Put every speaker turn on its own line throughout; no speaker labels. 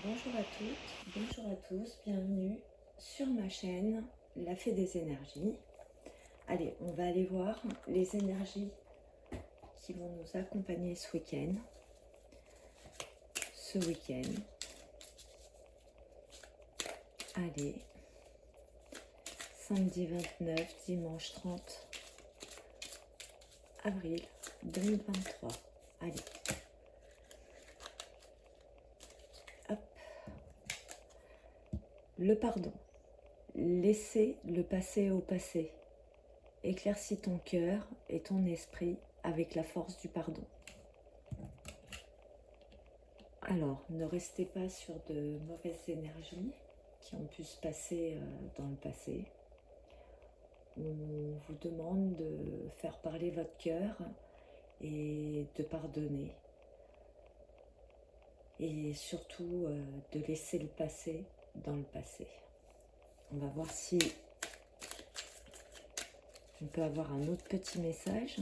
Bonjour à toutes, bonjour à tous, bienvenue sur ma chaîne La Fée des énergies. Allez, on va aller voir les énergies qui vont nous accompagner ce week-end. Allez, samedi 29, dimanche 30 avril 2023. Allez. Hop. Le pardon. Laissez le passé au passé. Éclaircis ton cœur et ton esprit avec la force du pardon. Alors, ne restez pas sur de mauvaises énergies qui ont pu se passer dans le passé. On vous demande de faire parler votre cœur et de pardonner. Et surtout de laisser le passé dans le passé. On va voir si on peut avoir un autre petit message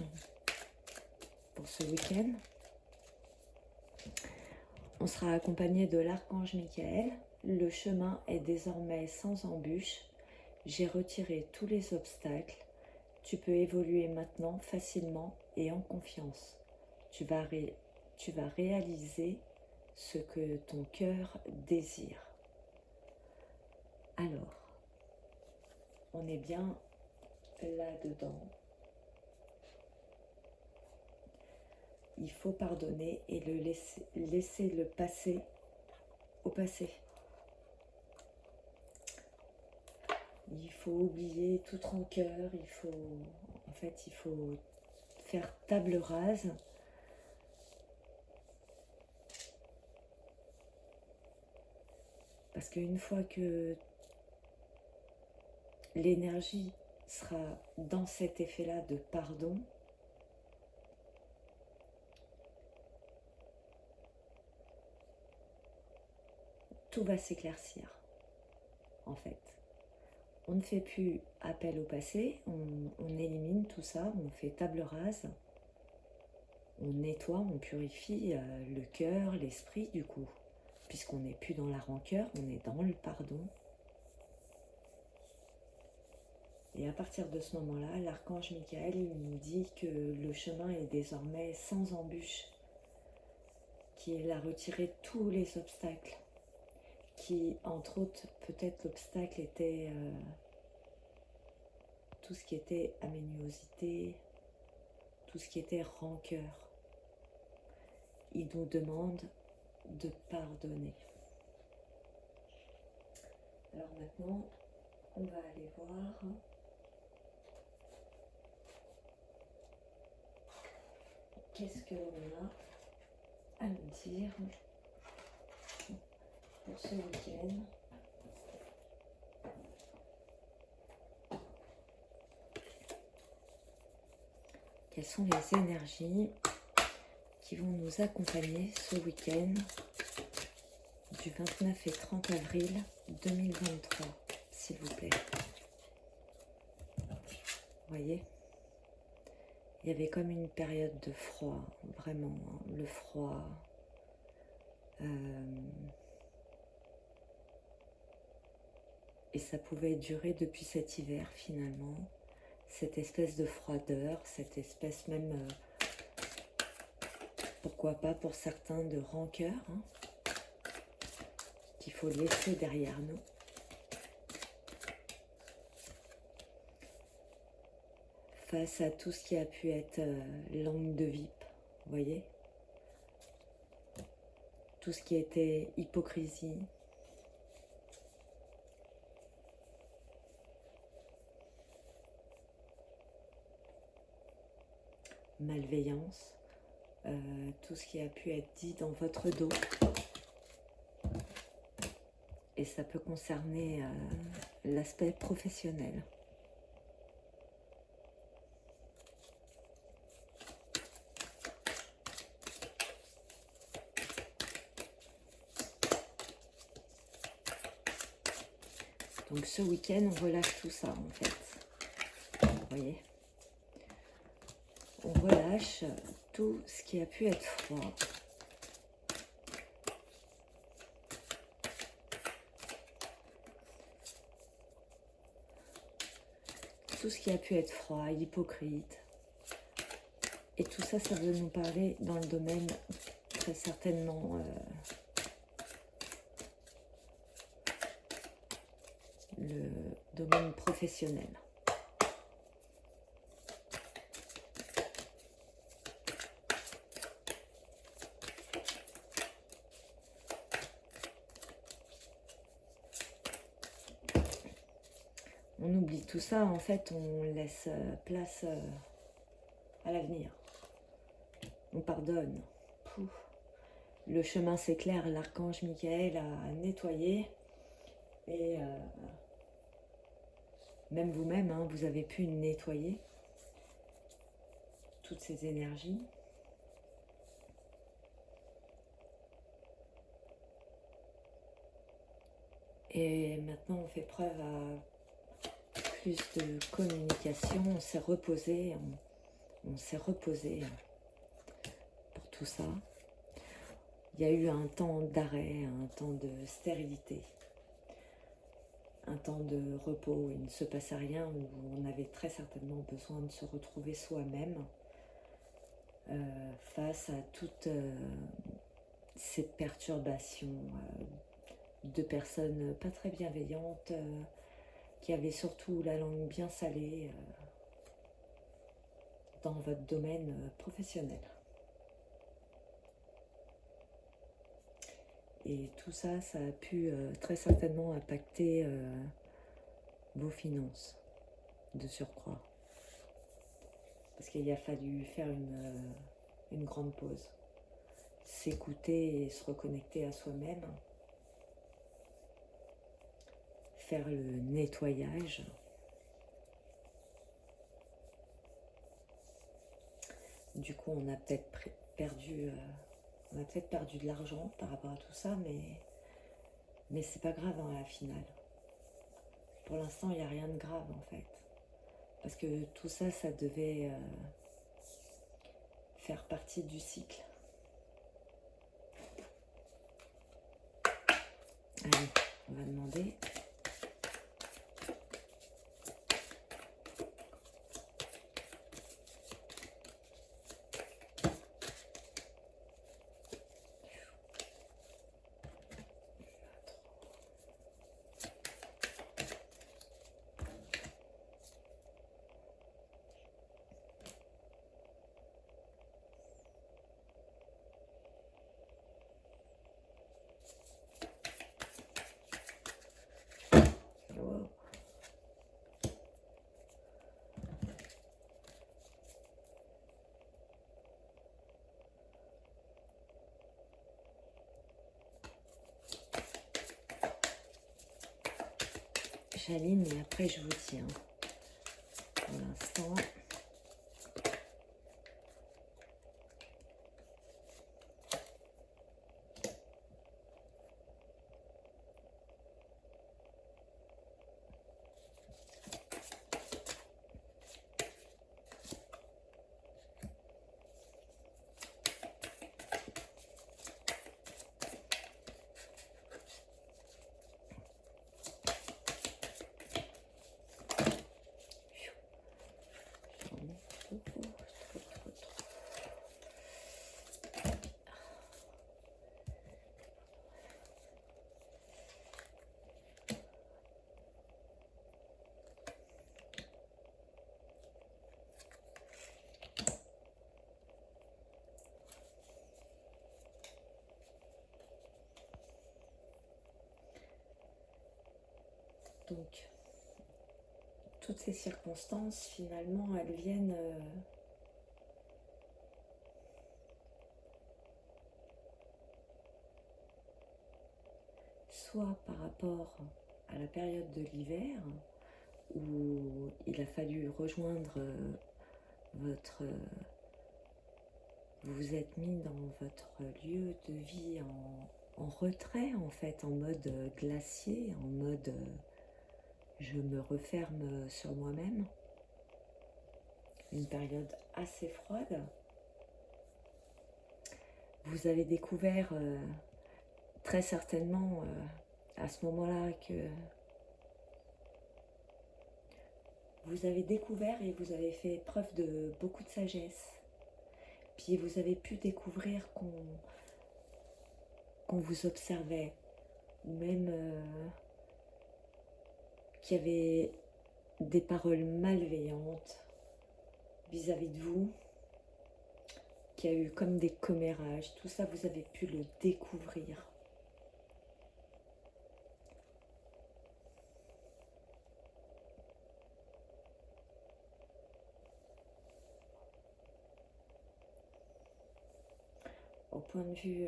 pour ce week-end. On sera accompagné de l'archange Michael. Le chemin est désormais sans embûche. J'ai retiré tous les obstacles. Tu peux évoluer maintenant facilement et en confiance. Tu vas réaliser ce que ton cœur désire. Alors, on est bien là-dedans. Il faut pardonner et laisser le passé au passé. Il faut oublier toute rancœur, il faut faire table rase. Parce qu'une fois que l'énergie sera dans cet effet-là de pardon, tout va s'éclaircir, en fait. On ne fait plus appel au passé, on élimine tout ça, on fait table rase, on nettoie, on purifie le cœur, l'esprit du coup, puisqu'on n'est plus dans la rancœur, on est dans le pardon. Et à partir de ce moment-là, l'archange Michael il nous dit que le chemin est désormais sans embûche, qu'il a retiré tous les obstacles, qui, entre autres, peut-être l'obstacle était tout ce qui était améniosité, tout ce qui était rancœur. Il nous demande de pardonner. Alors maintenant, on va aller voir qu'est-ce que l'on a à nous dire pour ce week-end. Quelles sont les énergies qui vont nous accompagner ce week-end du 29 et 30 avril 2023, s'il vous plaît. Vous voyez, il y avait comme une période de froid, vraiment, le froid. Et ça pouvait durer depuis cet hiver finalement, cette espèce de froideur, cette espèce même, pourquoi pas pour certains, de rancœur, qu'il faut laisser derrière nous. Face à tout ce qui a pu être langue de vipe, vous voyez, tout ce qui était hypocrisie, malveillance, tout ce qui a pu être dit dans votre dos. Et ça peut concerner l'aspect professionnel. Donc ce week-end, on relâche tout ça en fait. Vous voyez ? On relâche tout ce qui a pu être froid. tout ce qui a pu être froid, hypocrite. Et tout ça, ça veut nous parler dans le domaine très certainement le domaine professionnel. On oublie tout ça, en fait, on laisse place à l'avenir. On pardonne. Pouf. Le chemin s'éclaire, l'archange Michael a nettoyé. Et même vous-même, hein, vous avez pu nettoyer toutes ces énergies. Et maintenant, on fait preuve à plus de communication. On s'est reposé, on s'est reposé pour tout ça. Il y a eu un temps d'arrêt, un temps de stérilité, un temps de repos où il ne se passait rien, où on avait très certainement besoin de se retrouver soi-même face à toutes ces perturbations de personnes pas très bienveillantes qui avaient surtout la langue bien salée dans votre domaine professionnel. Et tout ça, ça a pu très certainement impacter vos finances de surcroît. Parce qu'il a fallu faire une grande pause. S'écouter et se reconnecter à soi-même. Faire le nettoyage. Du coup, on a peut-être perdu de l'argent par rapport à tout ça, mais c'est pas grave à la finale. Pour l'instant, il n'y a rien de grave en fait. Parce que tout ça, ça devait faire partie du cycle. Allez, on va demander. J'aligne et après je vous tiens. Pour l'instant. Donc, toutes ces circonstances, finalement, elles viennent soit par rapport à la période de l'hiver, où il a fallu rejoindre votre... vous vous êtes mis dans votre lieu de vie en retrait, en fait, en mode glacier, en mode... je me referme sur moi-même. Une période assez froide. Vous avez découvert très certainement à ce moment-là que vous avez découvert et vous avez fait preuve de beaucoup de sagesse. Puis vous avez pu découvrir qu'on vous observait, ou même qu'il y avait des paroles malveillantes vis-à-vis de vous, qu'il y a eu comme des commérages. Tout ça, vous avez pu le découvrir. Au point de vue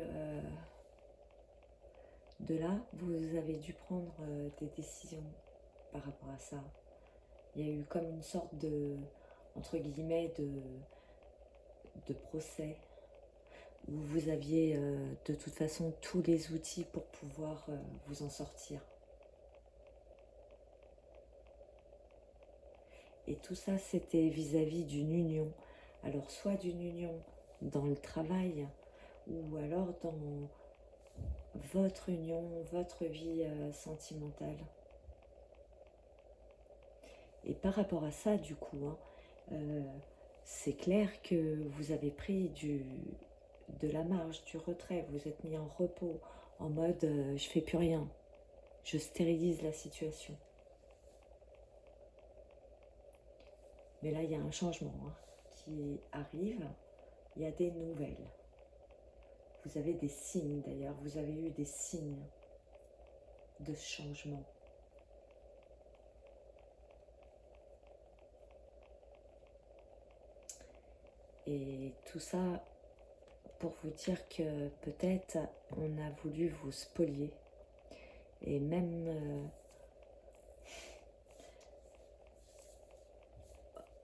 de là, vous avez dû prendre des décisions par rapport à ça. Il y a eu comme une sorte de, entre guillemets, de procès, où vous aviez de toute façon tous les outils pour pouvoir vous en sortir. Et tout ça, c'était vis-à-vis d'une union. Alors, soit d'une union dans le travail, ou alors dans votre union, votre vie sentimentale. Et par rapport à ça, du coup, c'est clair que vous avez pris de la marge, du retrait, vous êtes mis en repos, en mode je fais plus rien, je stérilise la situation. Mais là, il y a un changement qui arrive, il y a des nouvelles. Vous avez des signes d'ailleurs, vous avez eu des signes de changement. Et tout ça pour vous dire que peut-être on a voulu vous spolier. Et même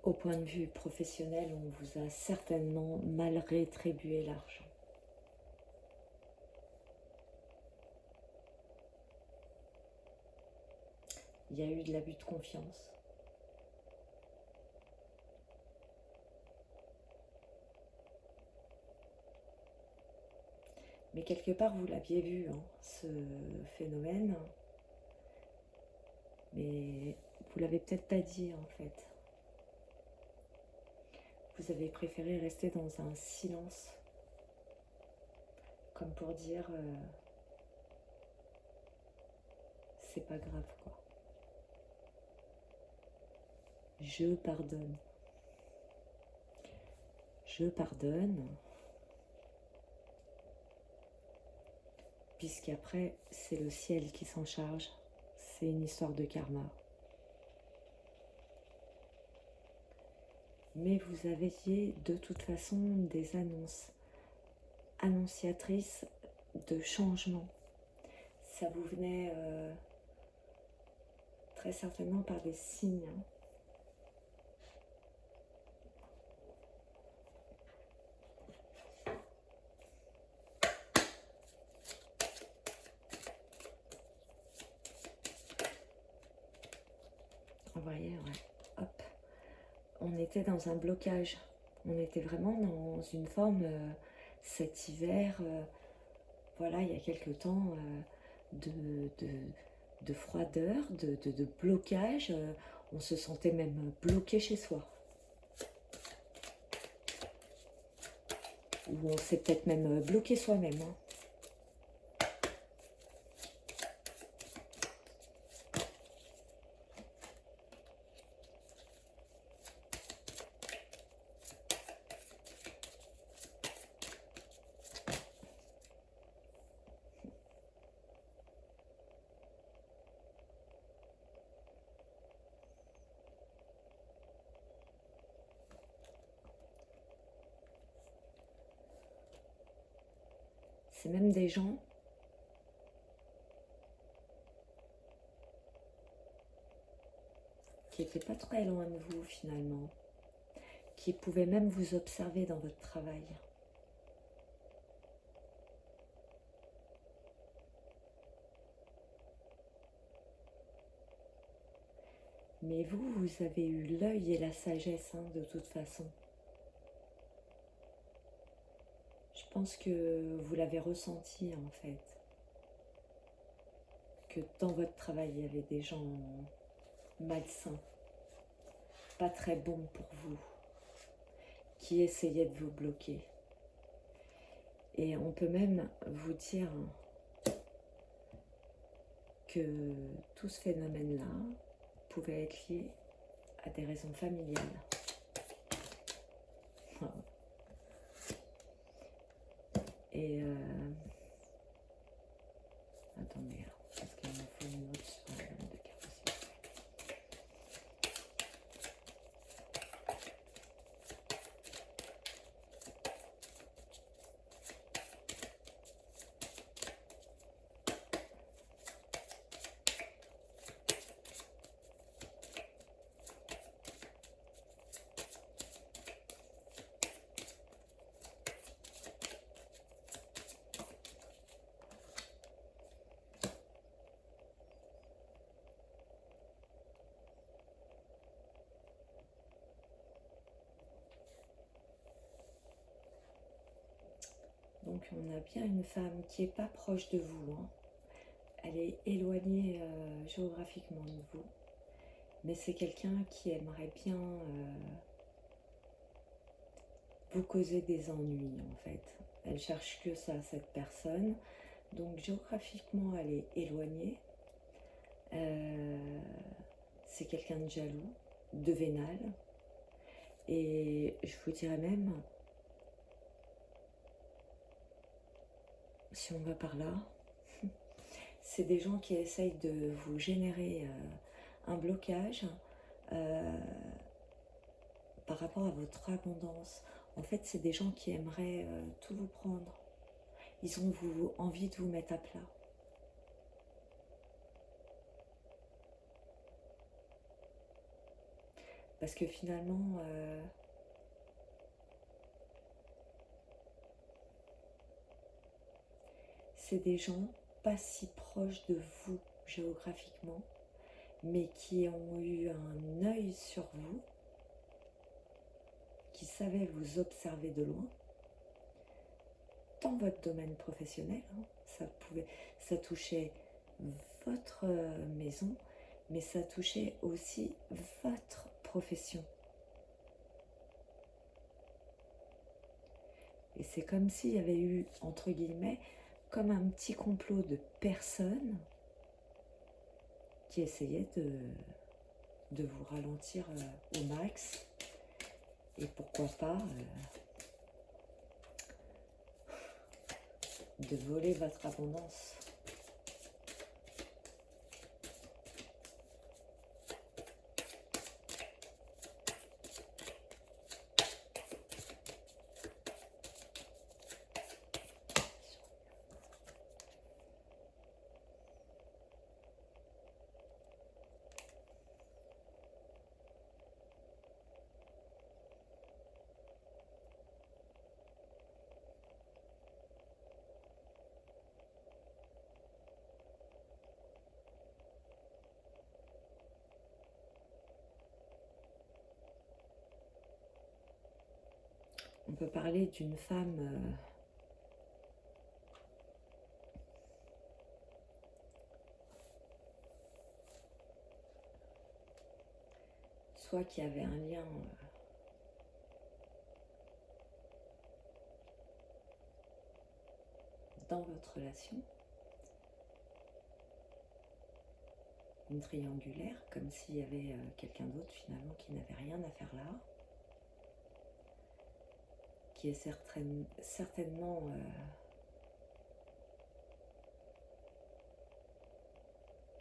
au point de vue professionnel, on vous a certainement mal rétribué l'argent. Il y a eu de l'abus de confiance. Mais quelque part, vous l'aviez vu, ce phénomène. Mais vous l'avez peut-être pas dit, en fait. Vous avez préféré rester dans un silence. Comme pour dire, c'est pas grave, quoi. Je pardonne. Je pardonne. Puisqu'après, c'est le ciel qui s'en charge. C'est une histoire de karma. Mais vous aviez de toute façon des annonces, annonciatrices de changement. Ça vous venait très certainement par des signes. Vous voyez, ouais. Hop. On était dans un blocage. On était vraiment dans une forme, cet hiver, voilà, il y a quelque temps, de froideur, de blocage. On se sentait même bloqué chez soi. Ou on s'est peut-être même bloqué soi-même. C'est même des gens qui n'étaient pas très loin de vous finalement, qui pouvaient même vous observer dans votre travail. Mais vous, vous avez eu l'œil et la sagesse, de toute façon. Je pense que vous l'avez ressenti en fait. Que dans votre travail, il y avait des gens malsains. pas très bon pour vous, qui essayait de vous bloquer. Et on peut même vous dire que tout ce phénomène-là pouvait être lié à des raisons familiales. Et attendez, parce qu'il me faut une note sur la lame de carreau. Donc on a bien une femme qui n'est pas proche de vous, hein. Elle est éloignée géographiquement de vous, mais c'est quelqu'un qui aimerait bien vous causer des ennuis en fait. Elle cherche que ça, cette personne. Donc géographiquement elle est éloignée. C'est quelqu'un de jaloux, de vénal. Et je vous dirais même, si on va par là, c'est des gens qui essayent de vous générer un blocage par rapport à votre abondance. En fait, c'est des gens qui aimeraient tout vous prendre. Ils ont envie de vous mettre à plat. Parce que finalement, c'est des gens pas si proches de vous géographiquement, mais qui ont eu un œil sur vous, qui savaient vous observer de loin, dans votre domaine professionnel, hein. Ça touchait votre maison, mais ça touchait aussi votre profession. Et c'est comme s'il y avait eu, entre guillemets, comme un petit complot de personnes qui essayaient de vous ralentir au max. Et pourquoi pas de voler votre abondance. On peut parler d'une femme soit qui avait un lien dans votre relation, une triangulaire, comme s'il y avait quelqu'un d'autre finalement qui n'avait rien à faire là, qui est certainement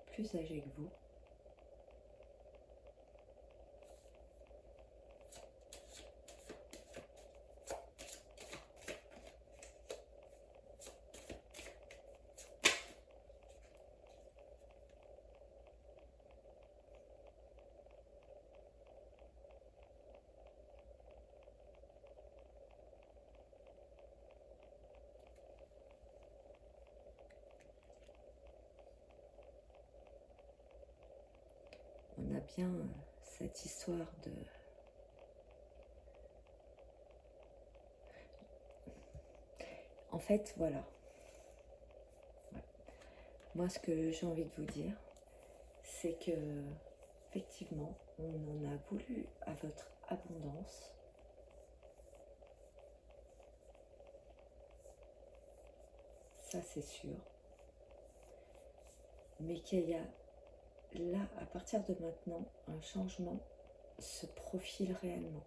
plus âgé que vous. On a bien cette histoire de... En fait, voilà. Ouais. Moi, ce que j'ai envie de vous dire, c'est que effectivement, on en a voulu à votre abondance. Ça, c'est sûr. Mais qu'il y a là, à partir de maintenant, un changement se profile réellement.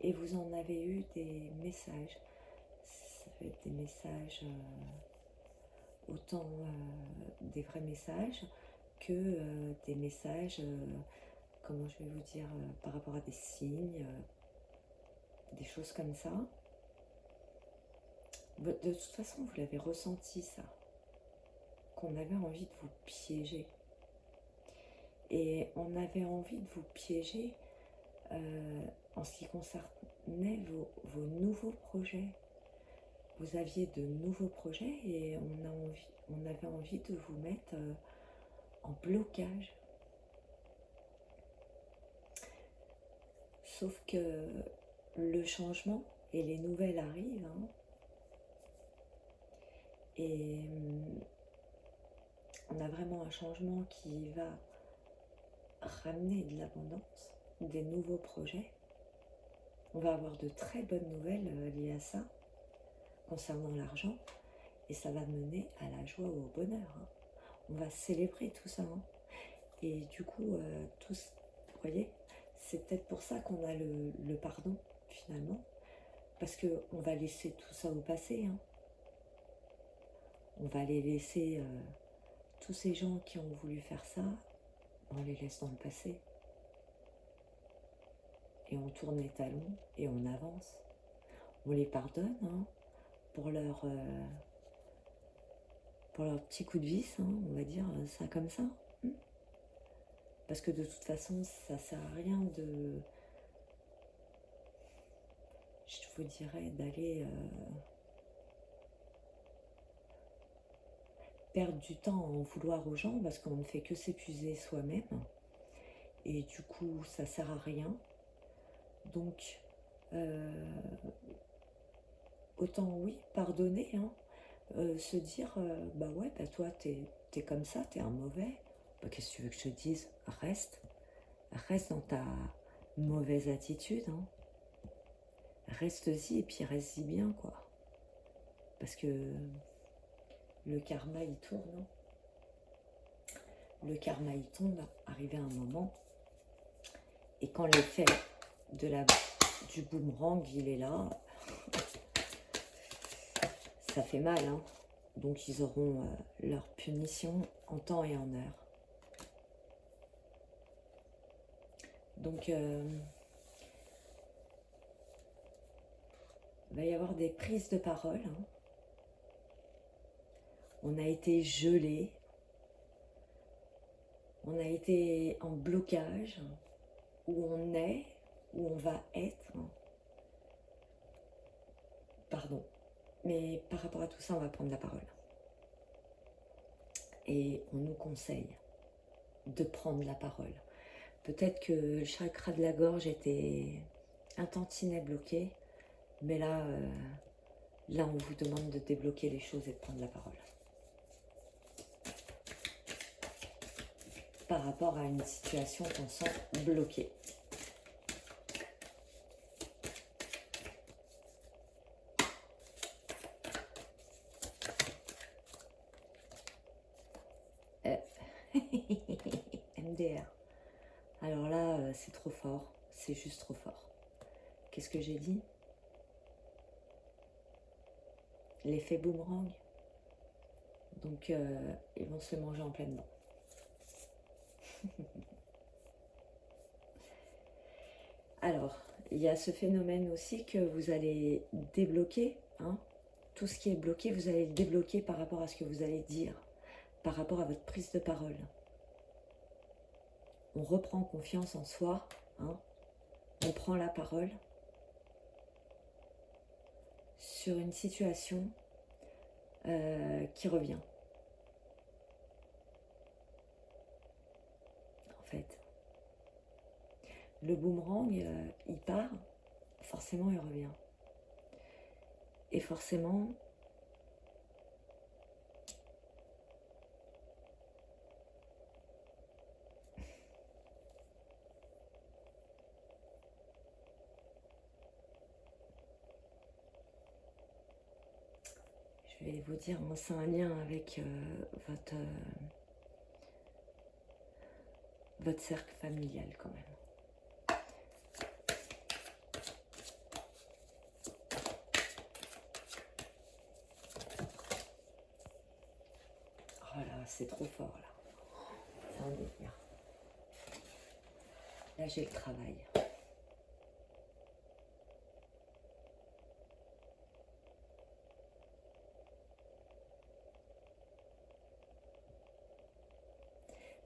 Et vous en avez eu des messages. Ça peut être des messages, autant des vrais messages que des messages, comment je vais vous dire, par rapport à des signes, des choses comme ça. De toute façon, vous l'avez ressenti ça, qu'on avait envie de vous piéger. Et on avait envie de vous piéger en ce qui concernait vos nouveaux projets. Vous aviez de nouveaux projets et on avait envie de vous mettre en blocage. Sauf que le changement et les nouvelles arrivent, hein, et on a vraiment un changement qui va ramener de l'abondance, des nouveaux projets. On va avoir de très bonnes nouvelles liées à ça, concernant l'argent, et ça va mener à la joie ou au bonheur. Hein. On va célébrer tout ça. Hein. Et du coup, vous voyez, c'est peut-être pour ça qu'on a le pardon, finalement, parce qu'on va laisser tout ça au passé. Hein. On va les laisser, tous ces gens qui ont voulu faire ça, on les laisse dans le passé. Et on tourne les talons et on avance. On les pardonne, hein, pour leur petit coup de vis, hein, on va dire ça comme ça. Parce que de toute façon, ça sert à rien de, je vous dirais, d'aller perdre du temps à en vouloir aux gens, parce qu'on ne fait que s'épuiser soi-même. Et du coup, ça sert à rien. Donc, autant, oui, pardonner, hein, se dire, bah ouais, bah toi, t'es comme ça, t'es un mauvais. Bah, qu'est-ce que tu veux que je te dise? Reste dans ta mauvaise attitude, hein. Reste-y et puis reste-y bien, quoi. Parce que le karma, il tourne. Hein. Le karma, il tombe, arrivé à un moment. Et quand l'effet du boomerang, il est là, ça fait mal. Hein. Donc, ils auront leur punition en temps et en heure. Donc, il va y avoir des prises de parole. Hein. On a été gelé. On a été en blocage. Où on est, où on va être. Pardon. Mais par rapport à tout ça, on va prendre la parole. Et on nous conseille de prendre la parole. Peut-être que le chakra de la gorge était un tantinet bloqué, mais là, on vous demande de débloquer les choses et de prendre la parole. Par rapport à une situation qu'on sent bloquée. MDR. Alors là, c'est trop fort. C'est juste trop fort. Qu'est-ce que j'ai dit? L'effet boomerang. Donc, ils vont se le manger en pleine dent. Alors, il y a ce phénomène aussi que vous allez débloquer. Hein, tout ce qui est bloqué, vous allez le débloquer par rapport à ce que vous allez dire, par rapport à votre prise de parole. On reprend confiance en soi. Hein, on prend la parole sur une situation qui revient. En fait, le boomerang, il part, forcément il revient. Et forcément, je vais vous dire, moi c'est un lien avec votre cercle familial quand même. Oh là, c'est trop fort là. C'est un délire. Là j'ai le travail.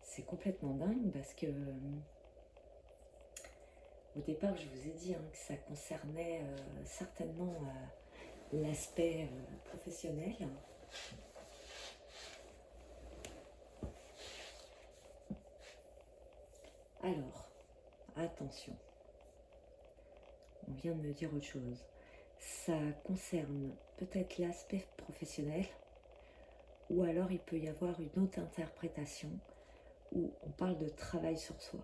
C'est complètement dingue parce que au départ je vous ai dit que ça concernait certainement l'aspect professionnel. Alors, attention, on vient de me dire autre chose. Ça concerne peut-être l'aspect professionnel, ou alors il peut y avoir une autre interprétation où on parle de travail sur soi.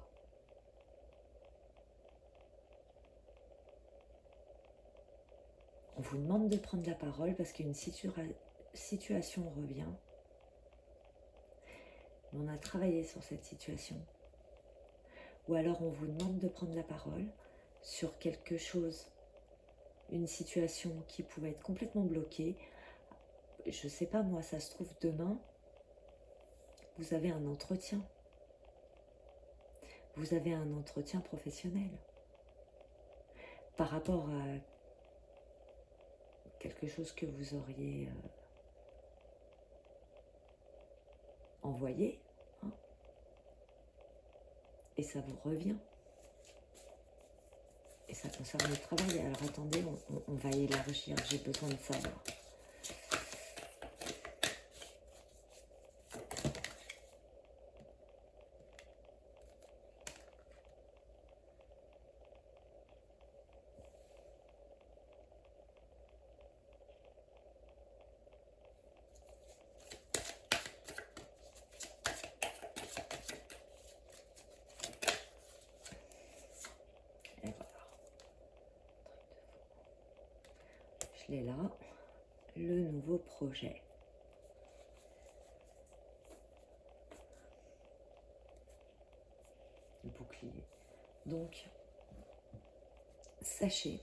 On vous demande de prendre la parole parce qu'une situation revient. On a travaillé sur cette situation. Ou alors on vous demande de prendre la parole sur quelque chose, une situation qui pouvait être complètement bloquée. Je sais pas moi, ça se trouve demain, vous avez un entretien. Vous avez un entretien professionnel par rapport à quelque chose que vous auriez envoyé, et ça vous revient. Et ça concerne le travail. Alors attendez, on va élargir, j'ai besoin de savoir. Je l'ai là, le nouveau projet. Le bouclier. Donc, sachez,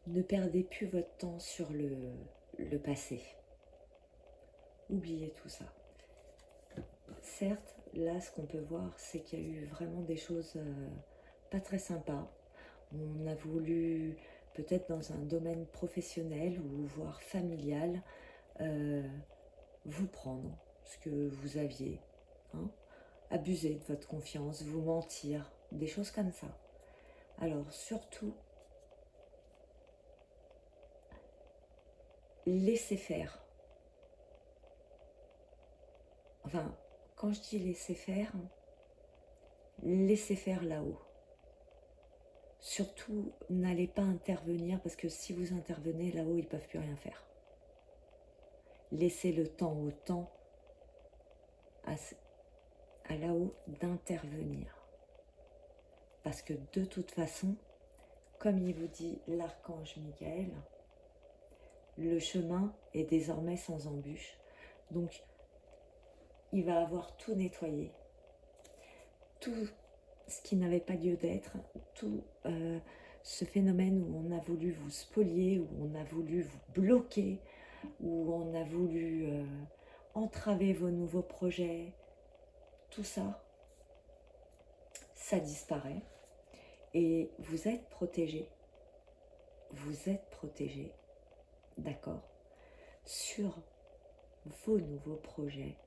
ne perdez plus votre temps sur le passé. Oubliez tout ça. Certes, là, ce qu'on peut voir, c'est qu'il y a eu vraiment des choses pas très sympas. On a voulu, peut-être dans un domaine professionnel ou voire familial, vous prendre ce que vous aviez, abuser de votre confiance, vous mentir, des choses comme ça. Alors surtout, laissez faire. Enfin, quand je dis laissez faire là-haut. Surtout, n'allez pas intervenir parce que si vous intervenez là-haut, ils ne peuvent plus rien faire. Laissez le temps au temps à là-haut d'intervenir. Parce que de toute façon, comme il vous dit l'archange Michael, le chemin est désormais sans embûche. Donc, il va avoir tout nettoyé. Tout ce qui n'avait pas lieu d'être, tout ce phénomène où on a voulu vous spolier, où on a voulu vous bloquer, où on a voulu entraver vos nouveaux projets, tout ça, ça disparaît. Et vous êtes protégés. Vous êtes protégés, d'accord, sur vos nouveaux projets.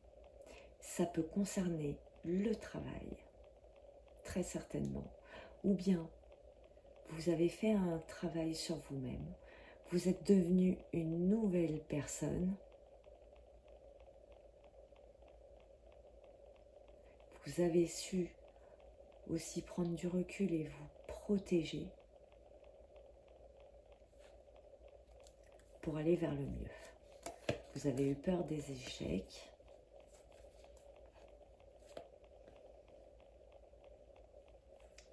Ça peut concerner le travail, très certainement. Ou bien, vous avez fait un travail sur vous-même. Vous êtes devenu une nouvelle personne. Vous avez su aussi prendre du recul et vous protéger pour aller vers le mieux. Vous avez eu peur des échecs.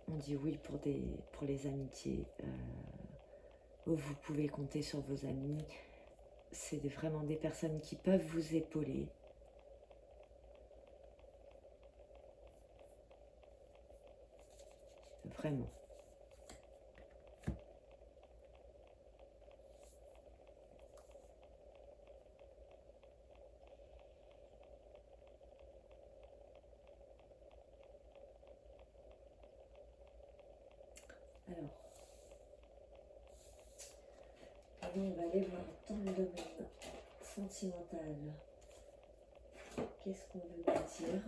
On dit oui pour les amitiés. Vous pouvez compter sur vos amis. c'est vraiment des personnes qui peuvent vous épauler. Vraiment. Alors, on va aller voir dans le domaine sentimental. Qu'est-ce qu'on veut vous dire?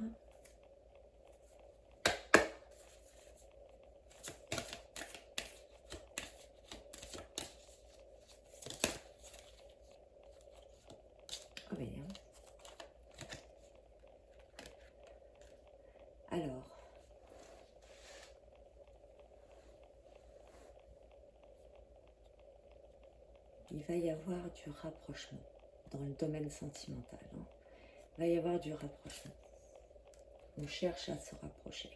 Ah bien. Alors, il va y avoir du rapprochement dans le domaine sentimental. Il va y avoir du rapprochement. On cherche à se rapprocher.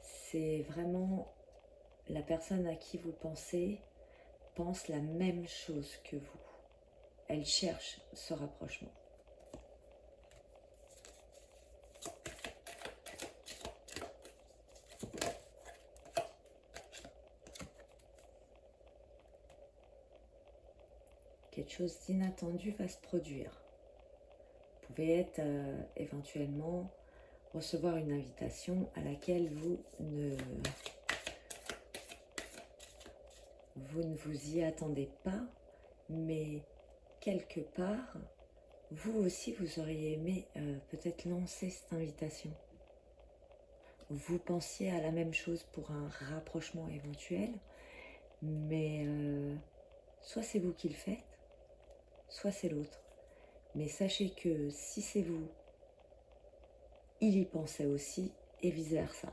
C'est vraiment la personne à qui vous pensez pense la même chose que vous. Elle cherche ce rapprochement. Quelque chose d'inattendu va se produire. Vous pouvez être éventuellement recevoir une invitation à laquelle vous ne vous y attendez pas, mais quelque part, vous aussi, vous auriez aimé peut-être lancer cette invitation. Vous pensiez à la même chose pour un rapprochement éventuel, mais soit c'est vous qui le faites, soit c'est l'autre. Mais sachez que si c'est vous, il y pensait aussi, et vice-versa.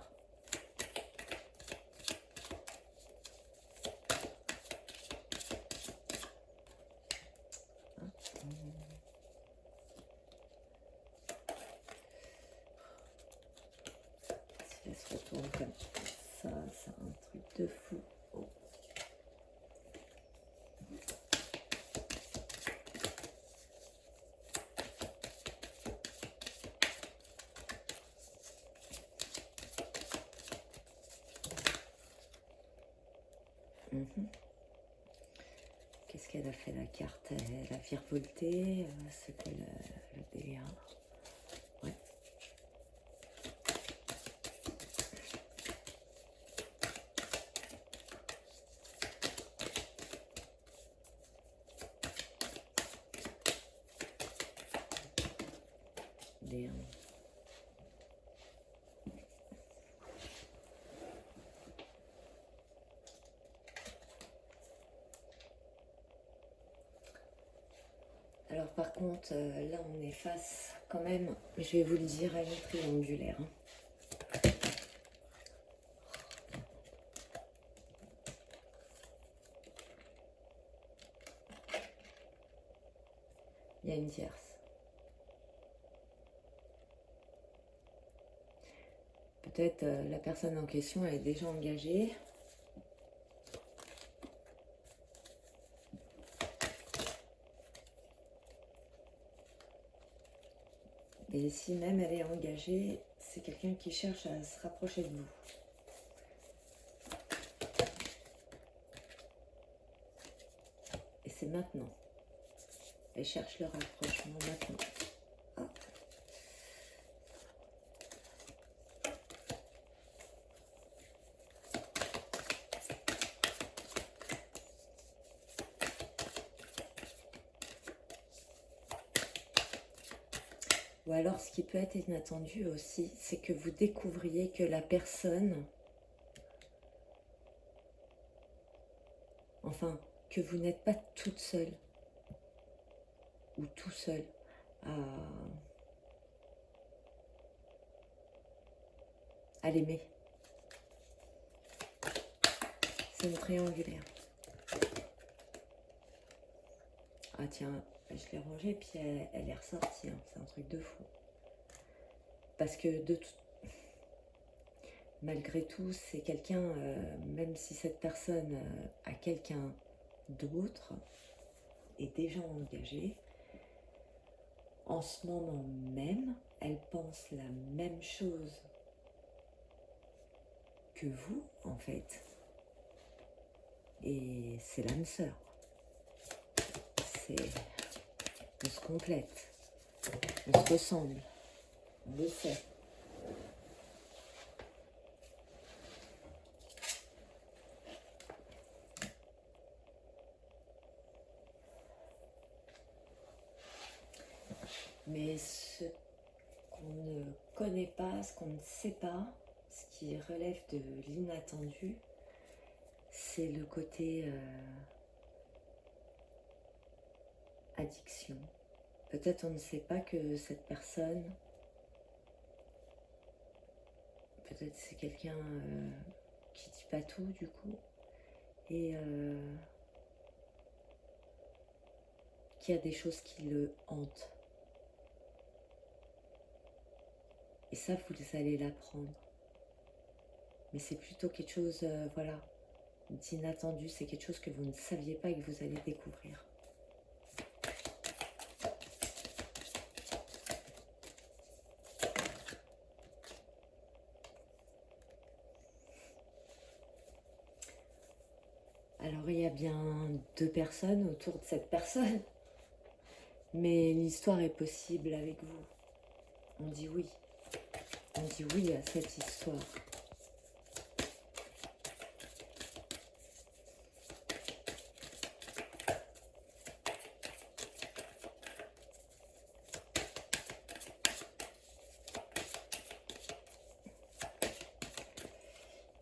Si elle se retourne comme ça, c'est un truc de fou. Oh. Qu'est-ce qu'elle a fait la carte? Elle a virevolté. C'est quoi le délire? Ouais. Bien. Alors par contre, là on est face quand même, je vais vous le dire, à une triangulaire. Il y a une tierce. Peut-être la personne en question est déjà engagée. Et si même elle est engagée, c'est quelqu'un qui cherche à se rapprocher de vous. Et c'est maintenant. Elle cherche le rapprochement maintenant. Ah. Ou alors, ce qui peut être inattendu aussi, c'est que vous découvriez que la personne, enfin, que vous n'êtes pas toute seule ou tout seul à l'aimer. C'est une triangulaire. Ah tiens, je l'ai rangée puis elle est ressortie, hein. C'est un truc de fou. Parce que malgré tout, c'est quelqu'un, même si cette personne a quelqu'un d'autre, est déjà engagée. En ce moment même, elle pense la même chose que vous, en fait. Et c'est l'âme sœur. On se complète, on se ressemble, on le sait. Mais ce qu'on ne connaît pas, ce qu'on ne sait pas, ce qui relève de l'inattendu, c'est le côté addiction. Peut-être on ne sait pas que cette personne, peut-être c'est quelqu'un qui dit pas tout du coup, et qui a des choses qui le hantent. Et ça, vous allez l'apprendre. Mais c'est plutôt quelque chose, voilà, d'inattendu. C'est quelque chose que vous ne saviez pas et que vous allez découvrir. Alors, il y a bien 2 personnes autour de cette personne. Mais l'histoire est possible avec vous. On dit oui. On dit oui à cette histoire.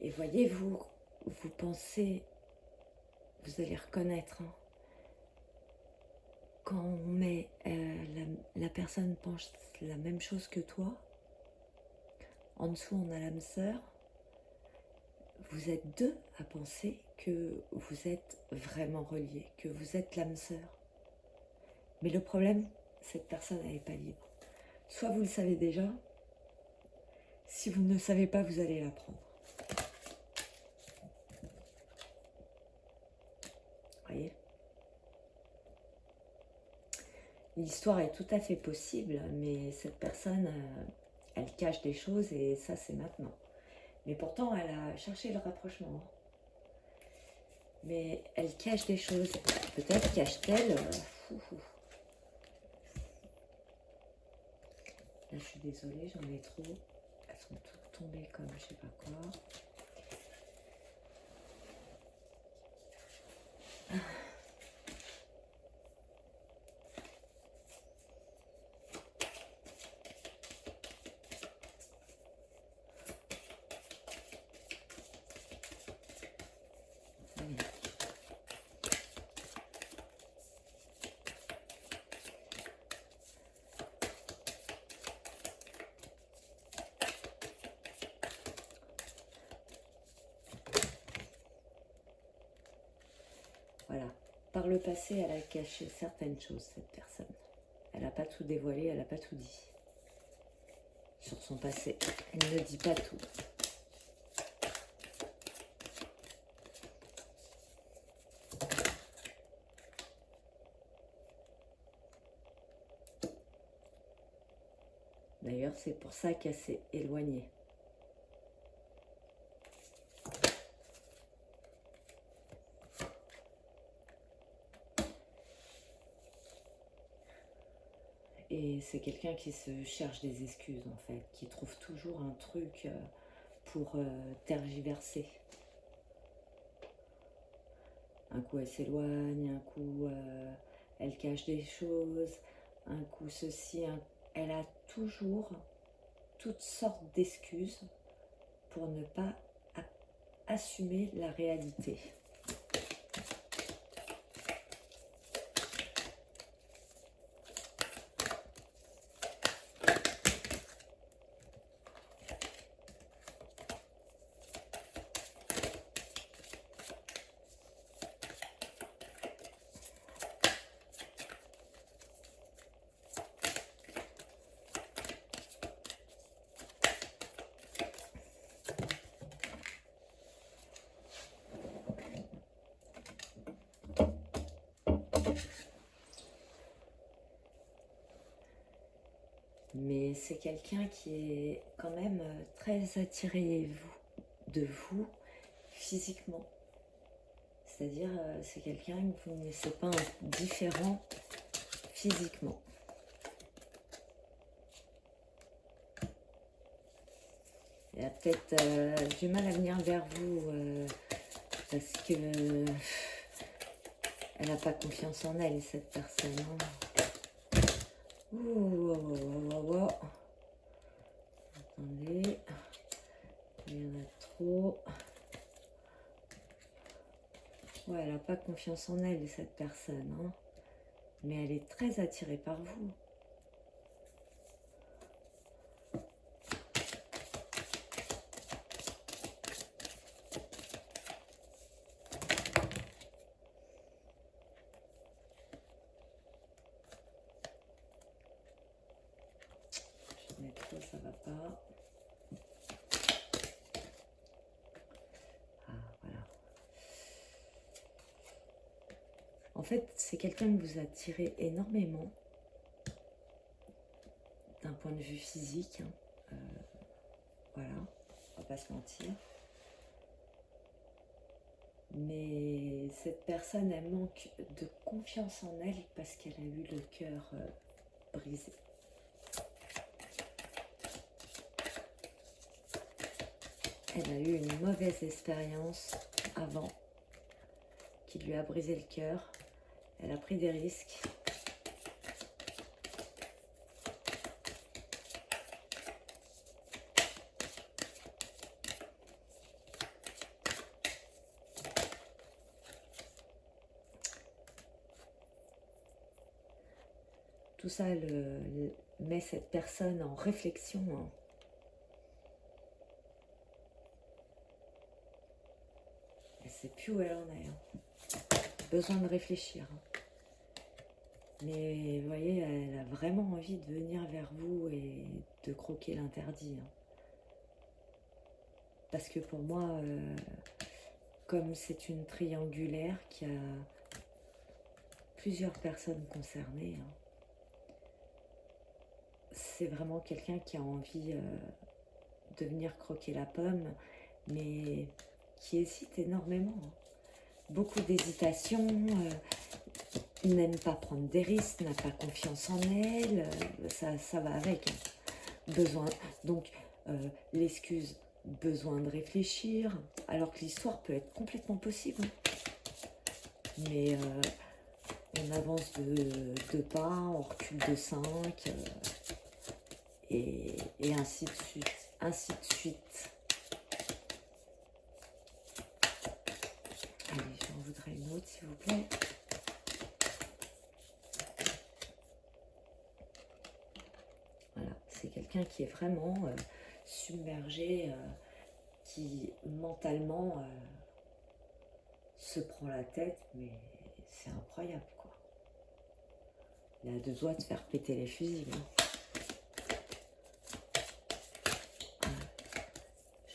Et voyez-vous, vous pensez, vous allez reconnaître, hein, quand on met la personne pense la même chose que toi, en dessous on a l'âme sœur, vous êtes 2 à penser que vous êtes vraiment reliés, que vous êtes l'âme sœur. Mais le problème, cette personne elle n'est pas libre. Soit vous le savez déjà, si vous ne le savez pas, vous allez l'apprendre. Voyez ? L'histoire est tout à fait possible, mais cette personne, elle cache des choses et ça c'est maintenant. Mais pourtant, elle a cherché le rapprochement. Mais elle cache des choses. Peut-être cache-t-elle... Là, je suis désolée, j'en ai trop. Elles sont toutes tombées comme je sais pas quoi. Voilà. Par le passé, elle a caché certaines choses, cette personne. Elle n'a pas tout dévoilé, elle n'a pas tout dit. Sur son passé. Elle ne dit pas tout. D'ailleurs, c'est pour ça qu'elle s'est éloignée. Et c'est quelqu'un qui se cherche des excuses, en fait, qui trouve toujours un truc pour tergiverser. Un coup, elle s'éloigne, un coup, elle cache des choses, un coup, ceci, elle a toujours toutes sortes d'excuses pour ne pas assumer la réalité. Mais c'est quelqu'un qui est quand même très attiré de vous physiquement. C'est-à-dire, c'est quelqu'un que vous ne laissez pas indifférent physiquement. Elle a peut-être du mal à venir vers vous parce que elle n'a pas confiance en elle, cette personne. Hein. Ouh, oh, oh, oh. Attendez, il y en a trop. Ouais, elle n'a pas confiance en elle, cette personne. Hein. Mais elle est très attirée par vous. Ça va pas. Ah, voilà. En fait, c'est quelqu'un que vous attirez énormément d'un point de vue physique. Hein. Voilà, on va pas se mentir. Mais cette personne, elle manque de confiance en elle parce qu'elle a eu le cœur brisé. Elle a eu une mauvaise expérience avant qui lui a brisé le cœur. Elle a pris des risques. Tout ça met cette personne en réflexion. Hein. Elle ne sait plus où elle en est. Hein. Besoin de réfléchir. Hein. Mais vous voyez, elle a vraiment envie de venir vers vous et de croquer l'interdit. Hein. Parce que pour moi, comme c'est une triangulaire qui a plusieurs personnes concernées, hein, c'est vraiment quelqu'un qui a envie de venir croquer la pomme, mais qui hésite énormément. Hein. Beaucoup d'hésitation, n'aime pas prendre des risques, n'a pas confiance en elle, ça va avec. Hein. Donc, l'excuse, besoin de réfléchir, alors que l'histoire peut être complètement possible. Hein. Mais on avance de 2 pas, on recule de 5, et ainsi de suite, ainsi de suite. Allez, j'en voudrais une autre, s'il vous plaît. Voilà, c'est quelqu'un qui est vraiment submergé, qui mentalement se prend la tête, mais c'est incroyable, quoi. Il a 2 doigts de faire péter les fusils. Hein.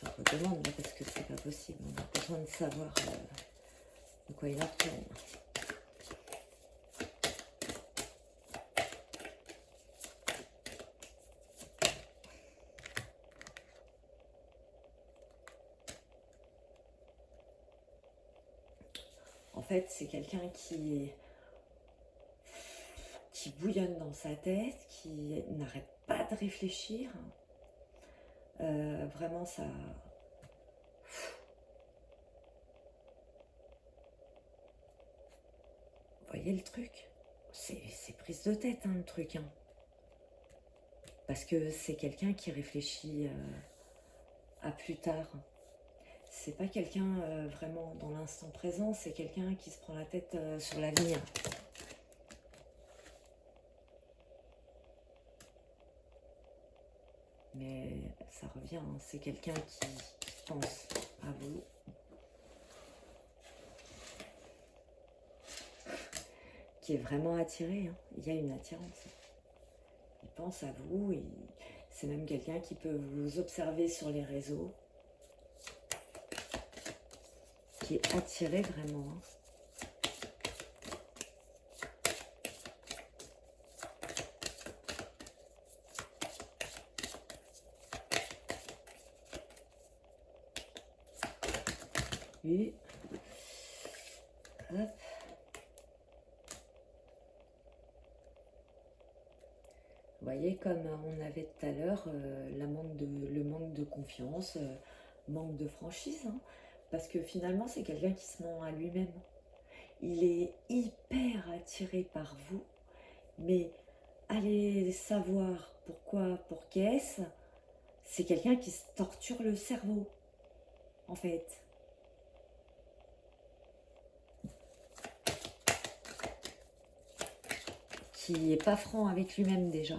J'en redemande, parce que c'est pas possible. On a besoin de savoir de quoi il retourne. En fait, c'est quelqu'un qui bouillonne dans sa tête, qui n'arrête pas de réfléchir. Vraiment, ça... Vous voyez le truc? C'est prise de tête, hein, le truc. Hein. Parce que c'est quelqu'un qui réfléchit à plus tard. C'est pas quelqu'un vraiment dans l'instant présent, c'est quelqu'un qui se prend la tête sur l'avenir. Mais ça revient, hein, c'est quelqu'un qui pense à vous. Qui est vraiment attiré, hein. Il y a une attirance. Il pense à vous, c'est même quelqu'un qui peut vous observer sur les réseaux. Qui est attiré vraiment. Hein. lui. Hop. Vous voyez, comme on avait tout à l'heure, le manque de confiance, manque de franchise, hein, parce que finalement, c'est quelqu'un qui se ment à lui-même. Il est hyper attiré par vous, mais allez savoir pourquoi, pour qu'est-ce, c'est quelqu'un qui se torture le cerveau, en fait. Qui n'est pas franc avec lui-même déjà.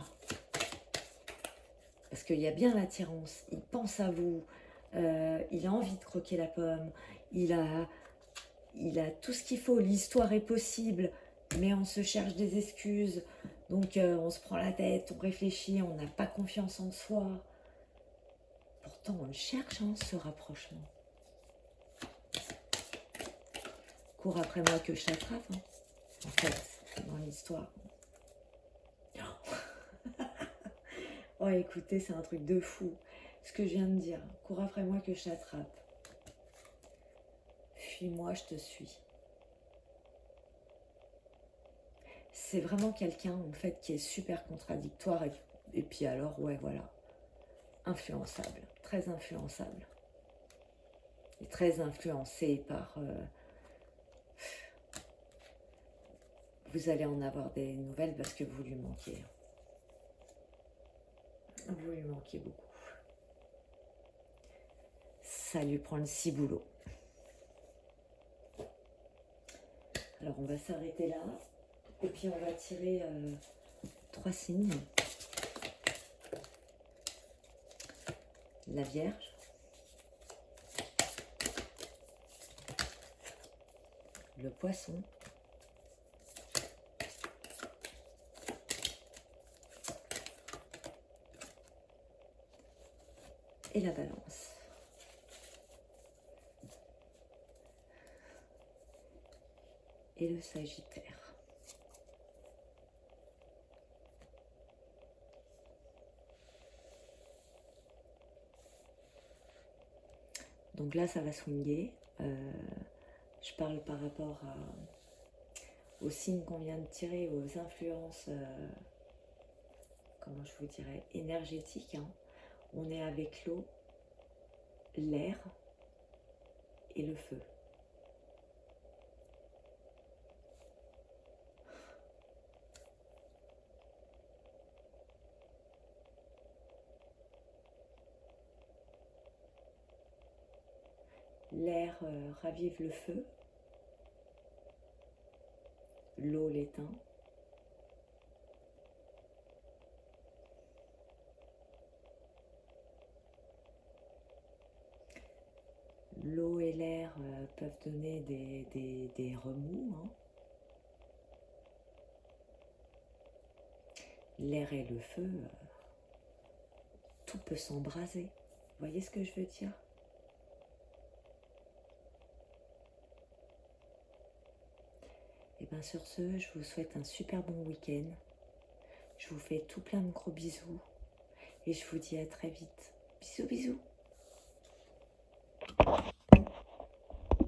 Parce qu'il y a bien l'attirance, il pense à vous, il a envie de croquer la pomme, il a tout ce qu'il faut, l'histoire est possible, mais on se cherche des excuses, donc on se prend la tête, on réfléchit, on n'a pas confiance en soi. Pourtant on le cherche, hein, ce rapprochement. Cours après moi que je t'attrape, hein, en fait, dans l'histoire. Oh écoutez, c'est un truc de fou, ce que je viens de dire. Cours après moi que je t'attrape. Fuis-moi, je te suis. C'est vraiment quelqu'un en fait qui est super contradictoire et puis alors ouais voilà, influençable, très influençable et très influencé par vous allez en avoir des nouvelles parce que vous lui manquez, beaucoup, ça lui prend le ciboulot. Alors on va s'arrêter là et puis on va tirer 3 signes. La Vierge, le Poisson, et la Balance. Et le Sagittaire. Donc là, ça va swinguer. Je parle par rapport aux signes qu'on vient de tirer, aux influences, comment je vous dirais, énergétiques. Hein. On est avec l'eau, l'air et le feu. L'air ravive le feu, l'eau l'éteint. L'eau et l'air peuvent donner des remous. Hein. L'air et le feu, tout peut s'embraser. Vous voyez ce que je veux dire? Et bien sur ce, je vous souhaite un super bon week-end. Je vous fais tout plein de gros bisous. Et je vous dis à très vite. Bisous, bisous.